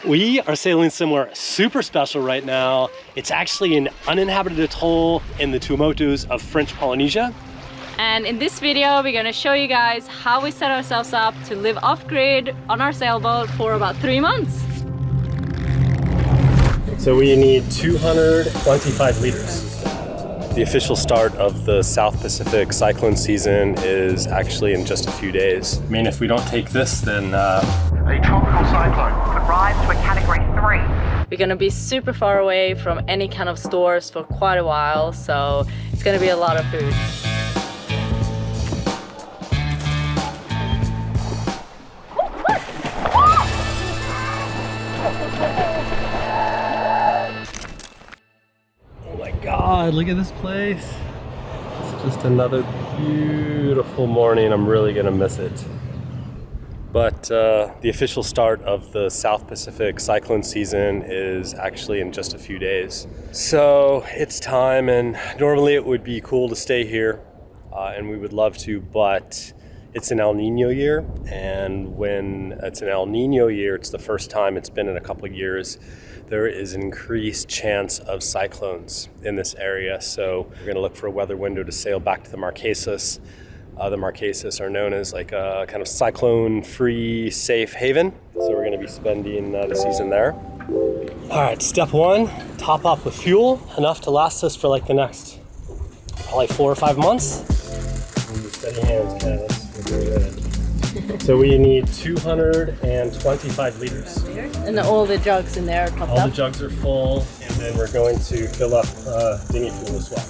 We are sailing somewhere super special right now. It's actually an uninhabited atoll in the Tuamotus of French Polynesia. And in this video, we're gonna show you guys how we set ourselves up to live off-grid on our sailboat for about 3 months. So we need 225 liters. The official start of the South Pacific cyclone season is actually in just a few days. I mean, if we don't take this, then A tropical cyclone could rise to a category 3. We're gonna be super far away from any kind of stores for quite a while, so it's gonna be a lot of food. God, look at this place. It's just another beautiful morning. I'm really gonna miss it. But the official start of the South Pacific cyclone season is actually in just a few days. So it's time, and normally it would be cool to stay here, and we would love to, but it's an El Nino year, and when it's an El Nino year, it's the first time it's been in a couple of years, there is an increased chance of cyclones in this area. So we're gonna look for a weather window to sail back to the Marquesas. The Marquesas are known as like a kind of cyclone-free, safe haven. So we're gonna be spending the season there. All right, step one, top off with fuel, enough to last us for like the next probably 4 or 5 months. Steady hands, Candace. We're doing good. So we need 225 liters. And all the jugs in there are topped All the up. jugs are full, and then we're going to fill up dinghy fuel as well.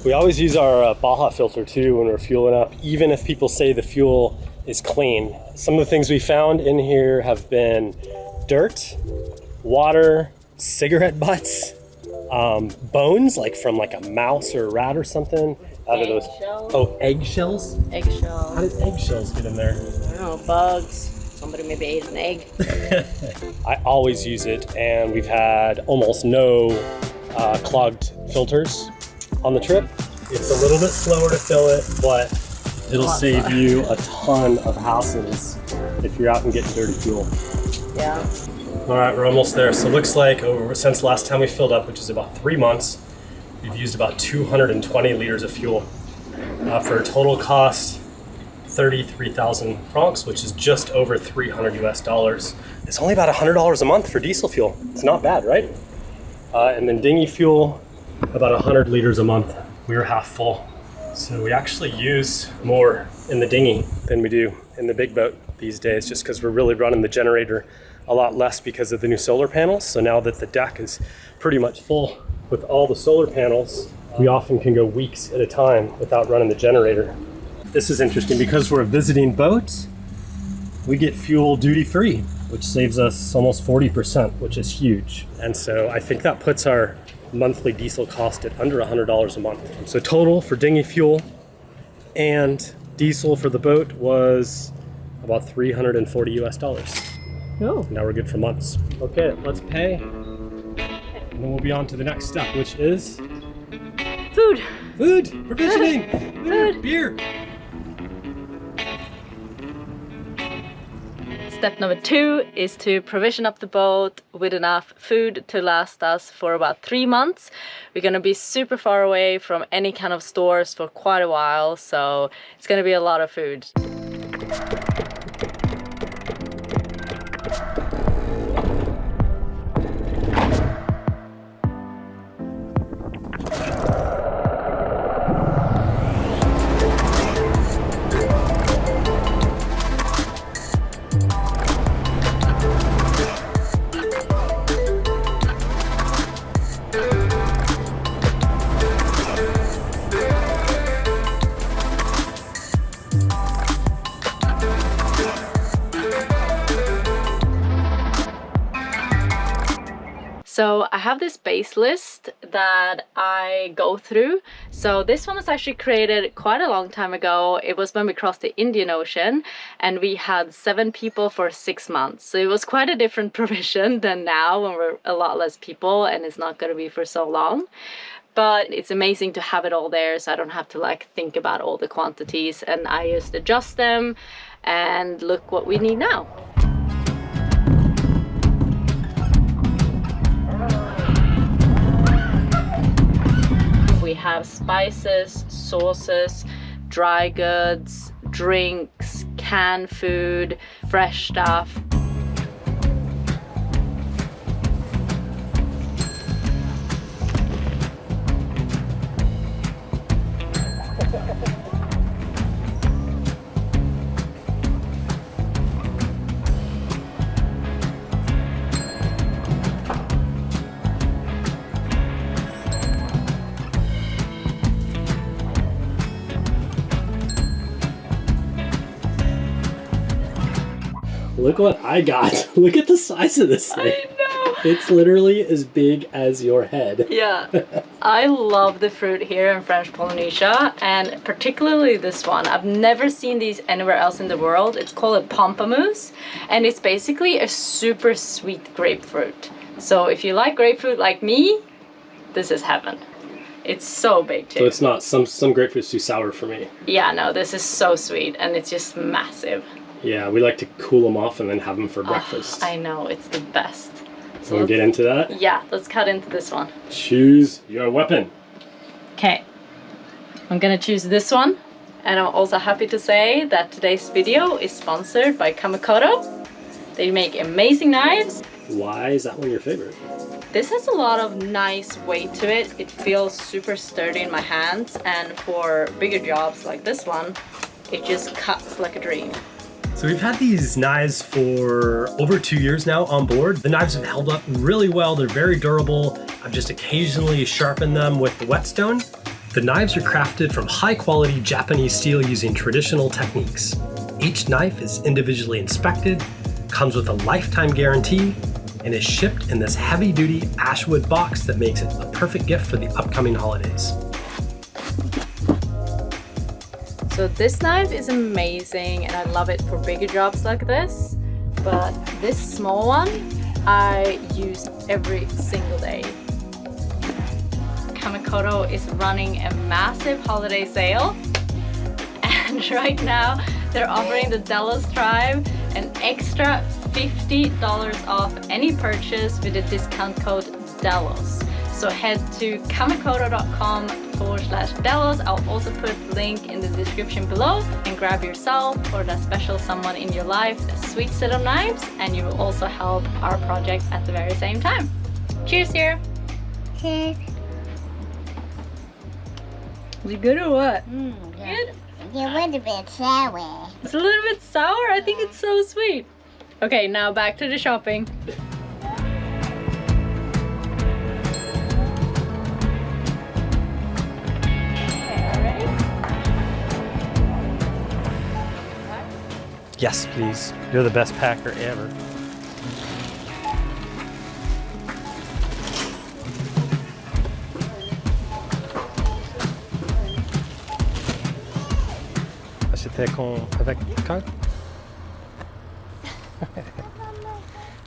We always use our Baja filter too when we're fueling up, even if people say the fuel is clean. Some of the things we found in here have been dirt, water, cigarette butts, bones, like from like a mouse or a rat or something. Out of those. Eggshells. Oh, eggshells? Eggshells. How did eggshells get in there? I don't know, bugs. Somebody maybe ate an egg. I always use it, and we've had almost no clogged filters on the trip. It's a little bit slower to fill it, but it'll save you a ton of hassles if you're out and getting dirty fuel. Yeah. All right, we're almost there. So it looks like since last time we filled up, which is about 3 months, we've used about 220 liters of fuel for a total cost 33,000 francs, which is just over $300 US. It's only about $100 a month for diesel fuel. It's not bad, right? And then dinghy fuel, about 100 liters a month. We're half full. So we actually use more in the dinghy than we do in the big boat these days, just because we're really running the generator a lot less because of the new solar panels. So now that the deck is pretty much full with all the solar panels, we often can go weeks at a time without running the generator. This is interesting because we're a visiting boat, we get fuel duty free, which saves us almost 40%, which is huge. And so I think that puts our monthly diesel cost at under $100 a month. So total for dinghy fuel and diesel for the boat was about $340 US. Oh. Now we're good for months. Okay, let's pay. And then we'll be on to the next step, which is Food. food, provisioning, Food. beer. Step number 2 is to provision up the boat with enough food to last us for about 3 months. We're gonna be super far away from any kind of stores for quite a while, so it's gonna be a lot of food. So I have this base list that I go through. So this one was actually created quite a long time ago. It was when we crossed the Indian Ocean and we had 7 people for 6 months. So it was quite a different provision than now when we're a lot less people and it's not going to be for so long. But it's amazing to have it all there, so I don't have to like think about all the quantities, and I just adjust them and look what we need now. spices, sauces, dry goods, drinks, canned food, fresh stuff. Look what I got. Look at the size of this thing. I know. It's literally as big as your head. Yeah, I love the fruit here in French Polynesia, and particularly this one. I've never seen these anywhere else in the world. It's called a pamplemousse, and it's basically a super sweet grapefruit. So if you like grapefruit like me, this is heaven. It's so big too. So it's not, some grapefruit's too sour for me. Yeah, no, this is so sweet, and it's just massive. Yeah, we like to cool them off and then have them for breakfast. I know, it's the best. So we'll get into that? Yeah, let's cut into this one. Choose your weapon. Okay, I'm gonna choose this one. And I'm also happy to say that today's video is sponsored by Kamikoto. They make amazing knives. Why is that one your favorite? This has a lot of nice weight to it. It feels super sturdy in my hands, and for bigger jobs like this one, it just cuts like a dream. So we've had these knives for over 2 years now on board. The knives have held up really well. They're very durable. I've just occasionally sharpened them with the whetstone. The knives are crafted from high quality Japanese steel using traditional techniques. Each knife is individually inspected, comes with a lifetime guarantee, and is shipped in this heavy duty ashwood box that makes it a perfect gift for the upcoming holidays. So this knife is amazing, and I love it for bigger jobs like this. But this small one, I use every single day. Kamikoto is running a massive holiday sale, and right now they're offering the Delos Tribe an extra $50 off any purchase with the discount code DELOS. So head to kamikoto.com/Delos. I'll also put the link in the description below, and grab yourself or that special someone in your life a sweet set of knives, and you will also help our project at the very same time. Cheers here. Cheers. Is it good or what? Yeah. Good? It's a little bit sour. It's a little bit sour. I think it's so sweet. Okay, now back to the shopping. Yes, please. You're the best packer ever. Acheter avec carte?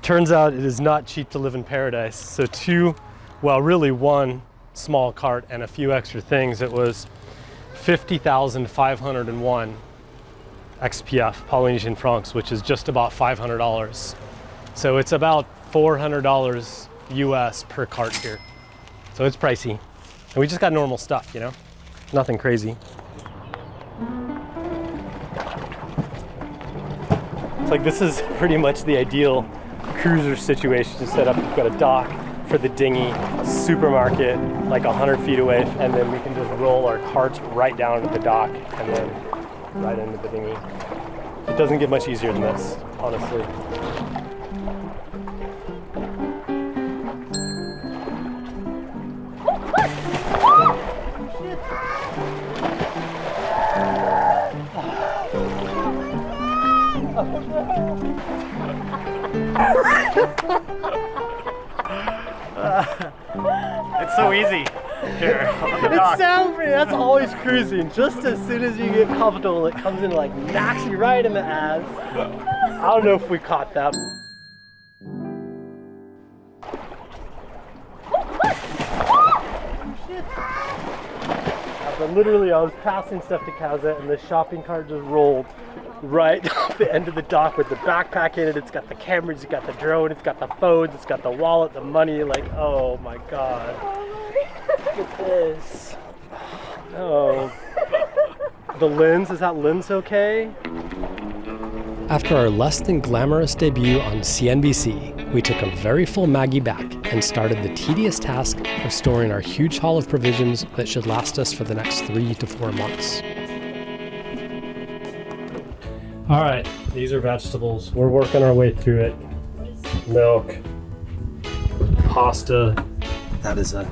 Turns out it is not cheap to live in paradise. So really one small cart and a few extra things. It was 50,501 XPF, Polynesian francs, which is just about $500. So it's about $400 US per cart here. So it's pricey. And we just got normal stuff, you know? Nothing crazy. It's like this is pretty much the ideal cruiser situation to set up. You've got a dock for the dinghy, supermarket like 100 feet away, and then we can just roll our carts right down to the dock and then right into the dinghy. It doesn't get much easier than this, honestly. It's so easy here on the dock. It's sound free, that's always cruising. Just as soon as you get comfortable, it comes in and like knocks you right in the ass. I don't know if we caught that. But literally, I was passing stuff to Kaza, and the shopping cart just rolled right off the end of the dock with the backpack in it. It's got the cameras, it's got the drone, it's got the phones, it's got the wallet, the money. Like, oh my god. Look at this. Oh. The lens, is that lens okay? After our less than glamorous debut on CNBC, we took a very full Maggie back and started the tedious task of storing our huge haul of provisions that should last us for the next 3 to 4 months. All right, these are vegetables. We're working our way through it. Milk, pasta. That is a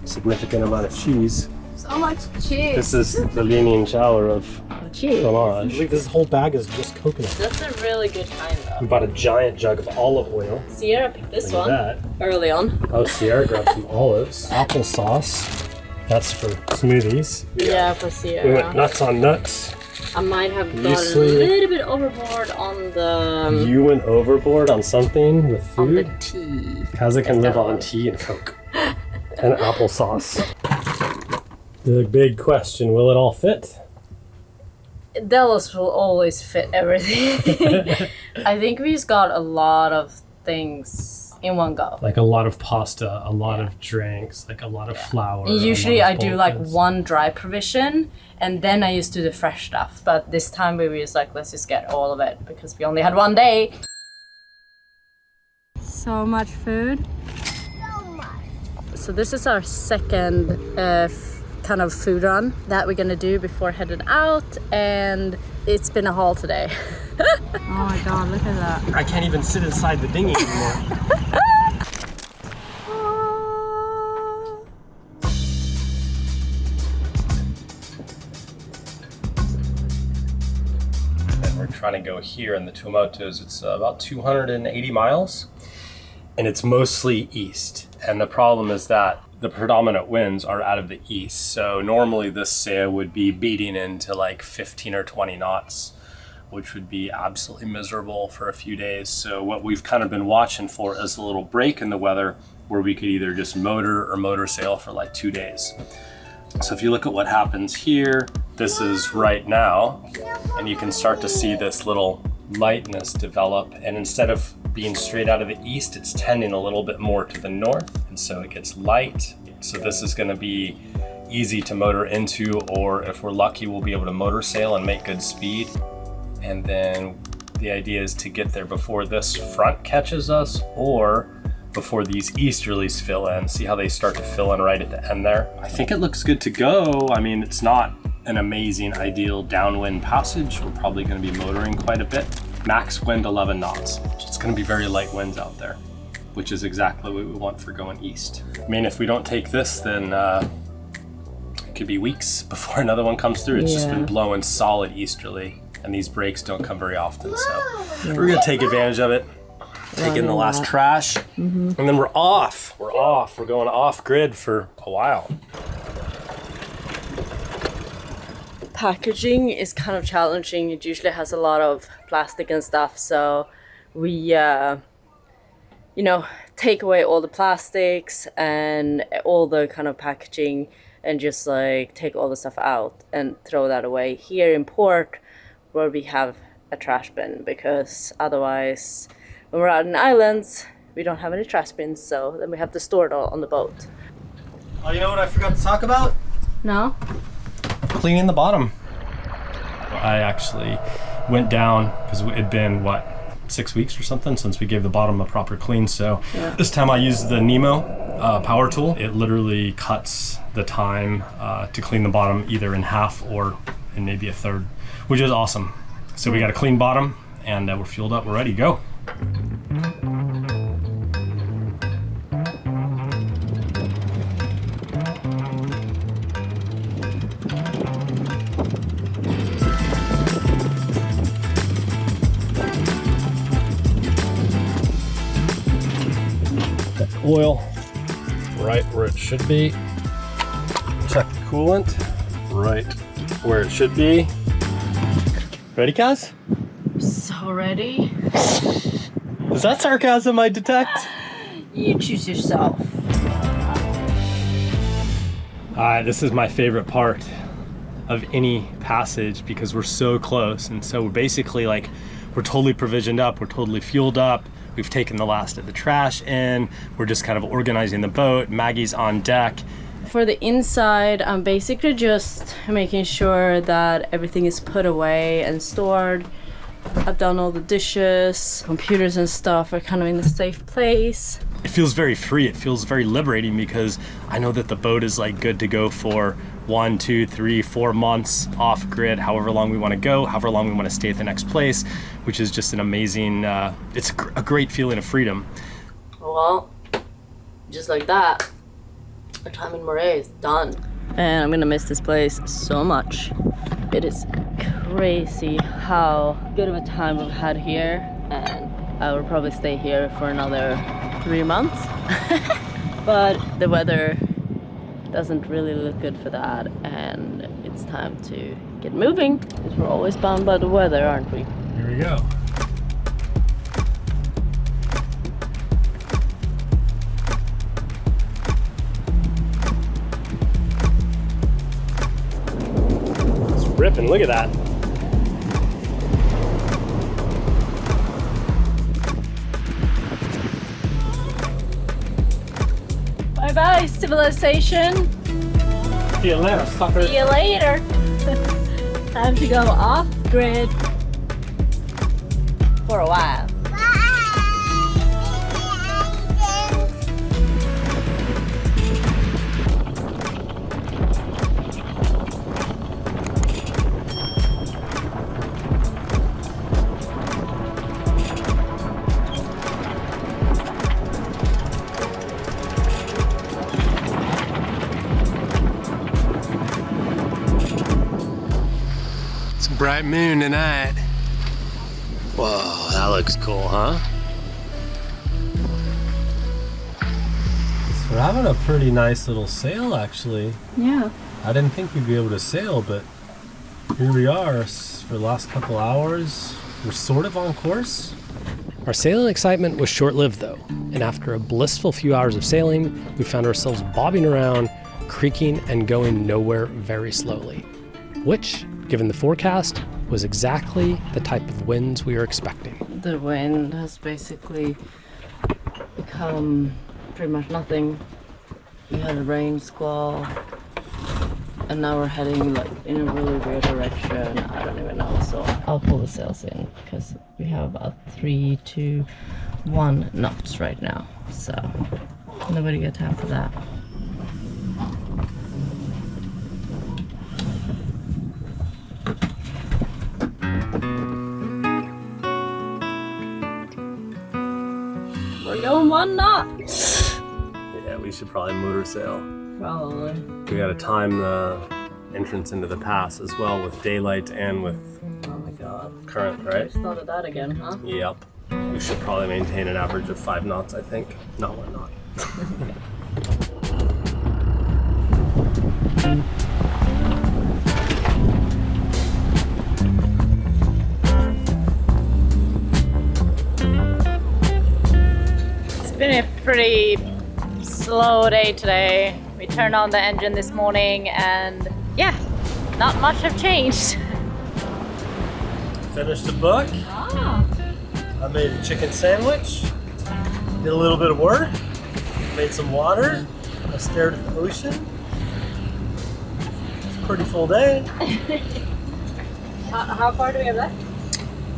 significant amount of cheese. So much cheese. This is the leaning shower of cheese. fromage. This whole bag is just coconut. That's a really good kind We though. bought a giant jug of olive oil. Sierra picked this Look one at that. early on. Oh, Sierra grabbed some olives. Applesauce. That's for smoothies. Yeah, for We Sierra. went nuts on nuts. I might have gone a Muesli. little bit overboard on the You went overboard on something with on the food? tea. Kaza can live on tea and Coke. And applesauce. The big question, will it all fit? Delos will always fit everything. I think we just got a lot of things in one go. Like a lot of pasta, a lot of drinks, like a lot of flour. And usually a lot I of do like bulkers. one dry provision and then I used to do the fresh stuff. But this time we were just like, let's just get all of it because we only had one day. So much food. So this is our second kind of food run that we're gonna do before heading out, and it's been a haul today. Oh my god, look at that. I can't even sit inside the dinghy anymore. And we're trying to go here in the Tuamotus. It's about 280 miles, and it's mostly east. And the problem is that the predominant winds are out of the east. So normally this sail would be beating into like 15 or 20 knots, which would be absolutely miserable for a few days. So what we've kind of been watching for is a little break in the weather where we could either just motor or motor sail for like 2 days. So if you look at what happens here, this is right now, and you can start to see this little lightness develop. And instead of being straight out of the east, it's tending a little bit more to the north. And so it gets light. So this is gonna be easy to motor into, or if we're lucky, we'll be able to motor sail and make good speed. And then the idea is to get there before this front catches us or before these easterlies fill in. See how they start to fill in right at the end there? I think it looks good to go. I mean, it's not an amazing, ideal downwind passage. We're probably gonna be motoring quite a bit. Max wind 11 knots. So it's gonna be very light winds out there, which is exactly what we want for going east. I mean, if we don't take this, then it could be weeks before another one comes through. It's just been blowing solid easterly, and these breaks don't come very often. So we're gonna take advantage of it, take in the last trash, and then we're off. We're off. We're going off grid for a while. Packaging is kind of challenging. It usually has a lot of plastic and stuff, so we you know, take away all the plastics and all the kind of packaging and just like take all the stuff out and throw that away here in port where we have a trash bin, because otherwise when we're out in islands we don't have any trash bins, so then we have to store it all on the boat. Oh, you know what I forgot to talk about? No? Cleaning the bottom. I actually went down because it had been, what, 6 weeks or something since we gave the bottom a proper clean. So this time I used the Nemo power tool. It literally cuts the time to clean the bottom either in half or in maybe a third, which is awesome. So we got a clean bottom, and we're fueled up, we're ready to go. Oil right where it should be. Check the coolant right where it should be. Ready, Kaz? So ready? Is that sarcasm I detect? You choose yourself. Alright, this is my favorite part of any passage because we're so close, and so we're basically like, we're totally provisioned up, we're totally fueled up. We've taken the last of the trash in. We're just kind of organizing the boat. Maggie's on deck, For the inside, I'm basically just making sure that everything is put away and stored. I've done all the dishes, computers and stuff are kind of in a safe place. It feels very free. It feels very liberating because I know that the boat is like good to go for 1, 2, 3, 4 months off grid, however long we want to go, however long we want to stay at the next place, which is just an amazing, it's a great feeling of freedom. Well, just like that, our time in Moray is done. And I'm gonna miss this place so much. It is crazy how good of a time we've had here, and I will probably stay here for another 3 months. But the weather doesn't really look good for that, and it's time to get moving because we're always bound by the weather, aren't we? Here we go. It's ripping, look at that. Bye bye, civilization. See you later, suckers. See you later. Time to go off grid for a while. Bright moon tonight. Whoa, that looks cool, huh? We're having a pretty nice little sail, actually. Yeah. I didn't think we'd be able to sail, but here we are for the last couple hours. We're sort of on course. Our sailing excitement was short-lived, though, and after a blissful few hours of sailing, we found ourselves bobbing around, creaking and going nowhere very slowly, which, given the forecast, was exactly the type of winds we were expecting. The wind has basically become pretty much nothing. We had a rain squall, and now we're heading like in a really weird direction. I don't even know. So I'll pull the sails in because we have about 3 to 1 knots right now. So nobody got time for that. We're going 1 knot. Yeah, we should probably motor sail. Probably. We gotta time the entrance into the pass as well with daylight and with Oh my god. current, I right? just thought of that again, huh? Yep. We should probably maintain an average of 5 knots, I think. Not 1 knot. It's been a pretty slow day today. We turned on the engine this morning and yeah, not much have changed. Finished the book. Ah. I made a chicken sandwich. Did a little bit of work. Made some water. I stared at the ocean. It's a pretty full day. How far do we have left?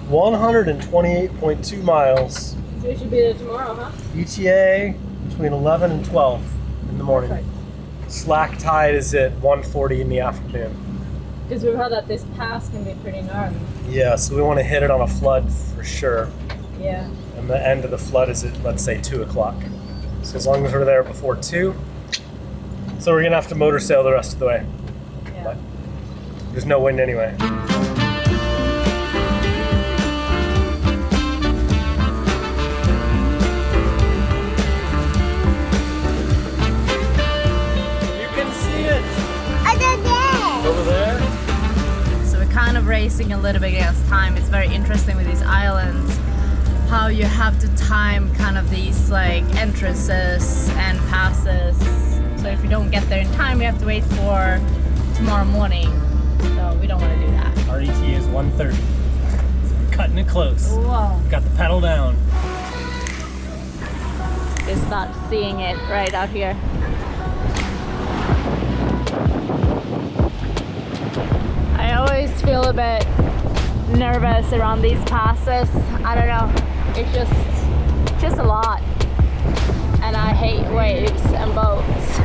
128.2 miles. So we should be there tomorrow, huh? ETA between 11 and 12 in the morning. Perfect. Slack tide is at 1:40 in the afternoon. Because we've heard that this pass can be pretty gnarly. Yeah, so we want to hit it on a flood for sure. Yeah. And the end of the flood is at, let's say, 2 o'clock. So as long as we're there before 2. So we're going to have to motor sail the rest of the way. Yeah. But there's no wind anyway. You can see it over there. So we're kind of racing a little bit against time. It's very interesting with these islands, how you have to time kind of these like entrances and passes. So if you don't get there in time, you have to wait for tomorrow morning. So we don't want to do that. Our ETA is 1:30. So we're cutting it close. Whoa. Got the pedal down. It's not seeing it right out here. I always feel a bit nervous around these passes. I don't know, it's just a lot. And I hate waves and boats.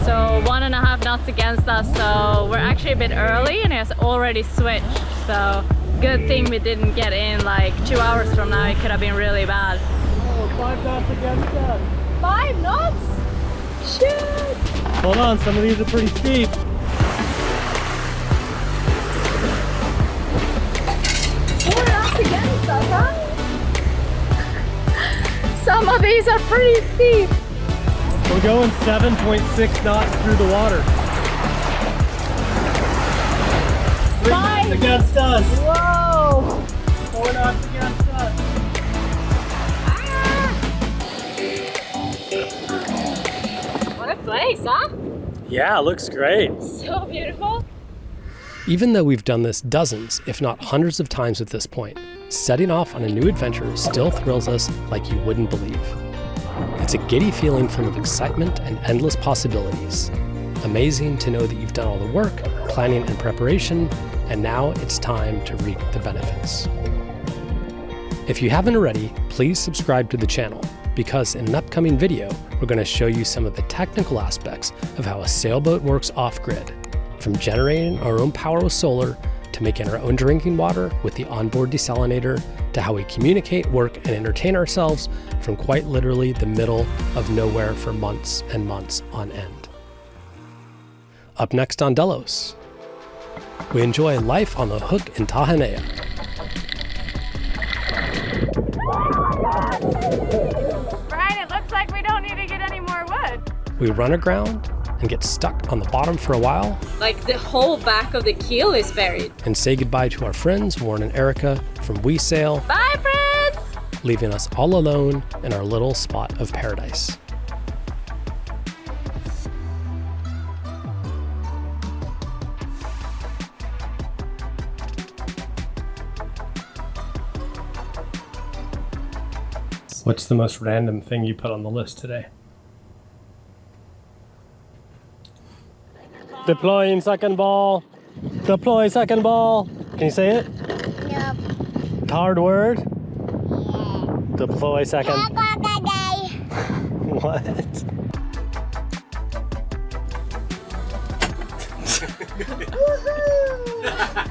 So 1.5 knots against us, so we're actually a bit early and it's already switched. So good thing we didn't get in like 2 hours from now. It could have been really bad. Oh, 5 knots against us. 5 knots? Shit! Hold on, some of these are pretty steep. 4 knots against us, huh? Some of these are pretty steep. We're going 7.6 knots through the water. 3 knots against us. Whoa! 4 knots against us. What a place, huh? Yeah, looks great. So beautiful. Even though we've done this dozens, if not hundreds of times at this point, setting off on a new adventure still thrills us like you wouldn't believe. It's a giddy feeling full of excitement and endless possibilities. Amazing to know that you've done all the work, planning and preparation, and now it's time to reap the benefits. If you haven't already, please subscribe to the channel, because in an upcoming video, we're going to show you some of the technical aspects of how a sailboat works off-grid, from generating our own power with solar, to making our own drinking water with the onboard desalinator, to how we communicate, work, and entertain ourselves from quite literally the middle of nowhere for months and months on end. Up next on Delos, we enjoy life on the hook in Tahanea. Brian, it looks like we don't need to get any more wood. We run aground and get stuck on the bottom for a while, Like the whole back of the keel is buried. and say goodbye to our friends Warren and Erica from We Sail, Bye, friends! leaving us all alone in our little spot of paradise. What's the most random thing you put on the list today? Deploying second ball. Deploy second ball. Can you say it? Yup. Hard word. Yeah. Deploy second. Bye-bye. What? Woohoo!